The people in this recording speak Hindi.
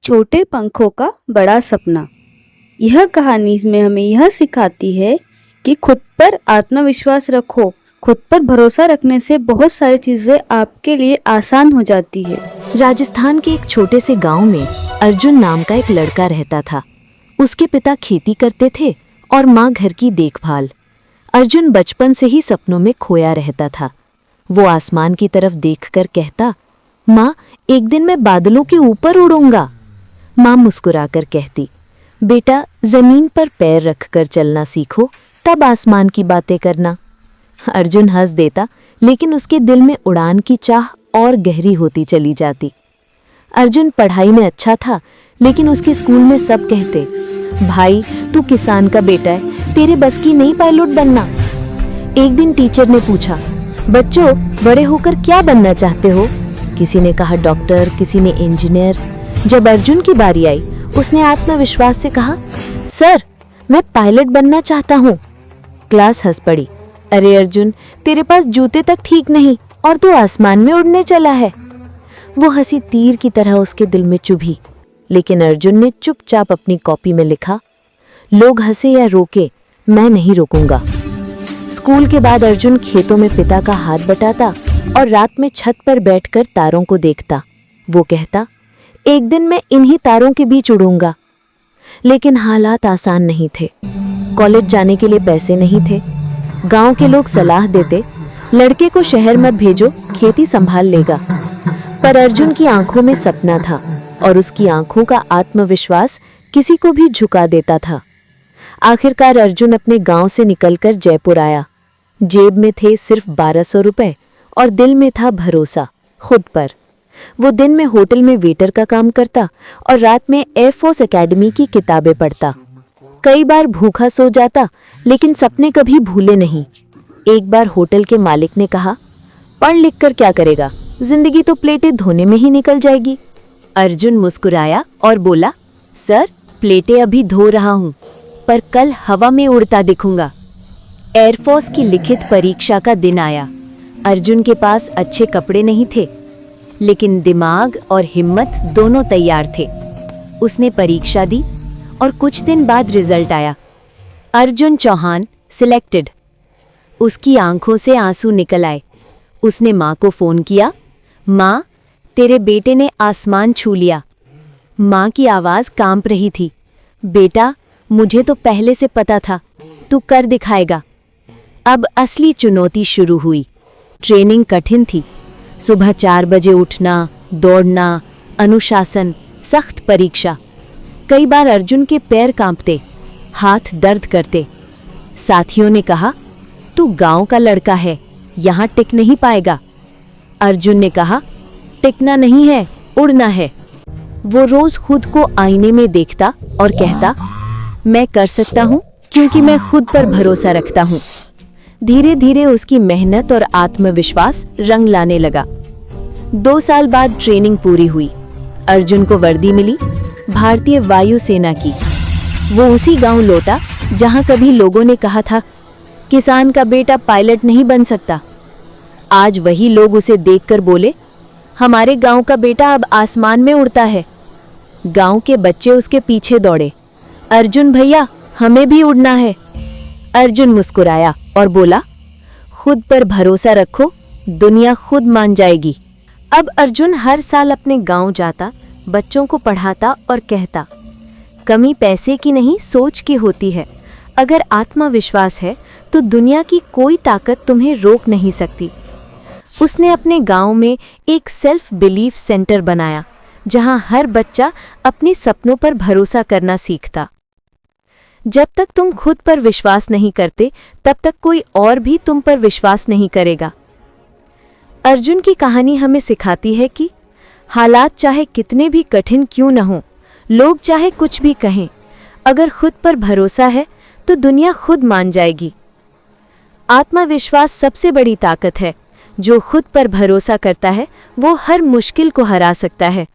छोटे पंखों का बड़ा सपना। यह कहानी में हमें यह सिखाती है कि खुद पर आत्मविश्वास रखो। खुद पर भरोसा रखने से बहुत सारी चीजें आपके लिए आसान हो जाती है। राजस्थान के एक छोटे से गांव में अर्जुन नाम का एक लड़का रहता था। उसके पिता खेती करते थे और माँ घर की देखभाल। अर्जुन बचपन से ही सपनों में खोया रहता था। वो आसमान की तरफ देखकर कहता, माँ, एक दिन मैं बादलों के ऊपर उड़ूंगा। माँ मुस्कुराकर कहती, बेटा, जमीन पर पैर रखकर चलना सीखो, तब आसमान की बातें करना। अर्जुन हंस देता, लेकिन उसके दिल में उड़ान की चाह और गहरी होती चली जाती। अर्जुन पढ़ाई में अच्छा था, लेकिन उसके स्कूल में सब कहते, भाई, तू किसान का बेटा है, तेरे बस की नहीं पायलट बनना। एक दिन टीचर ने पूछा, बच्चों, बड़े होकर क्या बनना चाहते हो? किसी ने कहा डॉक्टर, किसी ने इंजीनियर। जब अर्जुन की बारी आई, उसने आत्मविश्वास से कहा, सर, मैं पायलट बनना चाहता हूँ। क्लास हंस पड़ी। अरे अर्जुन, तेरे पास जूते तक ठीक नहीं और तू आसमान में उड़ने चला है। वो हंसी तीर की तरह उसके दिल में चुभी, लेकिन अर्जुन ने चुपचाप अपनी कॉपी में लिखा, लोग हंसे या रोके, मैं नहीं रुकूंगा। स्कूल के बाद अर्जुन खेतों में पिता का हाथ बटाता और रात में छत पर बैठकर तारों को देखता। वो कहता, एक दिन मैं इन्हीं तारों के बीच उड़ूंगा। लेकिन हालात आसान नहीं थे। कॉलेज जाने के लिए पैसे नहीं थे। गांव के लोग सलाह देते, लड़के को शहर मत भेजो, खेती संभाल लेगा। पर अर्जुन की आंखों में सपना था और उसकी आंखों का आत्मविश्वास किसी को भी झुका देता था। आखिरकार अर्जुन अपने गांव से निकलकर जयपुर आया। जेब में थे सिर्फ 1200 रुपए और दिल में था भरोसा खुद पर। वो दिन में होटल में वेटर का काम करता और रात में एयरफोर्स एकेडमी की किताबें पढ़ता। कई बार भूखा सो जाता, लेकिन सपने कभी भूले नहीं। एक बार होटल के मालिक ने कहा, पढ़ लिख कर क्या करेगा, जिंदगी तो प्लेटें धोने में ही निकल जाएगी। अर्जुन मुस्कुराया और बोला, सर, प्लेटें अभी धो रहा हूँ, पर कल हवा में उड़ता दिखूंगा। एयरफोर्स की लिखित परीक्षा का दिन आया। अर्जुन के पास अच्छे कपड़े नहीं थे, लेकिन दिमाग और हिम्मत दोनों तैयार थे। उसने परीक्षा दी और कुछ दिन बाद रिजल्ट आया। अर्जुन चौहान सिलेक्टेड। उसकी आंखों से आंसू निकल आए। उसने माँ को फोन किया, माँ, तेरे बेटे ने आसमान छू लिया। माँ की आवाज़ कांप रही थी, बेटा, मुझे तो पहले से पता था, तू कर दिखाएगा। अब असली चुनौती शुरू हुई। ट्रेनिंग कठिन थी। सुबह 4 बजे उठना, दौड़ना, अनुशासन, सख्त परीक्षा। कई बार अर्जुन के पैर कांपते, हाथ दर्द करते। साथियों ने कहा, तू गांव का लड़का है, यहाँ टिक नहीं पाएगा। अर्जुन ने कहा, टिकना नहीं है, उड़ना है। वो रोज खुद को आईने में देखता और कहता, मैं कर सकता हूँ क्योंकि मैं खुद पर भरोसा रखता हूँ। धीरे धीरे उसकी मेहनत और आत्मविश्वास रंग लाने लगा। 2 साल बाद ट्रेनिंग पूरी हुई। अर्जुन को वर्दी मिली, भारतीय वायुसेना की। वो उसी गांव लौटा जहां कभी लोगों ने कहा था, किसान का बेटा पायलट नहीं बन सकता। आज वही लोग उसे देखकर बोले, हमारे गांव का बेटा अब आसमान में उड़ता है। गांव के बच्चे उसके पीछे दौड़े, अर्जुन भैया, हमें भी उड़ना है। अर्जुन मुस्कुराया और बोला, खुद पर भरोसा रखो, दुनिया खुद मान जाएगी। अब अर्जुन हर साल अपने गांव जाता, बच्चों को पढ़ाता और कहता, कमी पैसे की नहीं, सोच की होती है। अगर आत्मविश्वास है तो दुनिया की कोई ताकत तुम्हें रोक नहीं सकती। उसने अपने गांव में एक सेल्फ बिलीफ सेंटर बनाया, जहां हर बच्चा अपने सपनों पर भरोसा करना सीखता। जब तक तुम खुद पर विश्वास नहीं करते, तब तक कोई और भी तुम पर विश्वास नहीं करेगा। अर्जुन की कहानी हमें सिखाती है कि हालात चाहे कितने भी कठिन क्यों न हों, लोग चाहे कुछ भी कहें, अगर खुद पर भरोसा है तो दुनिया खुद मान जाएगी। आत्मविश्वास सबसे बड़ी ताकत है। जो खुद पर भरोसा करता है, वो हर मुश्किल को हरा सकता है।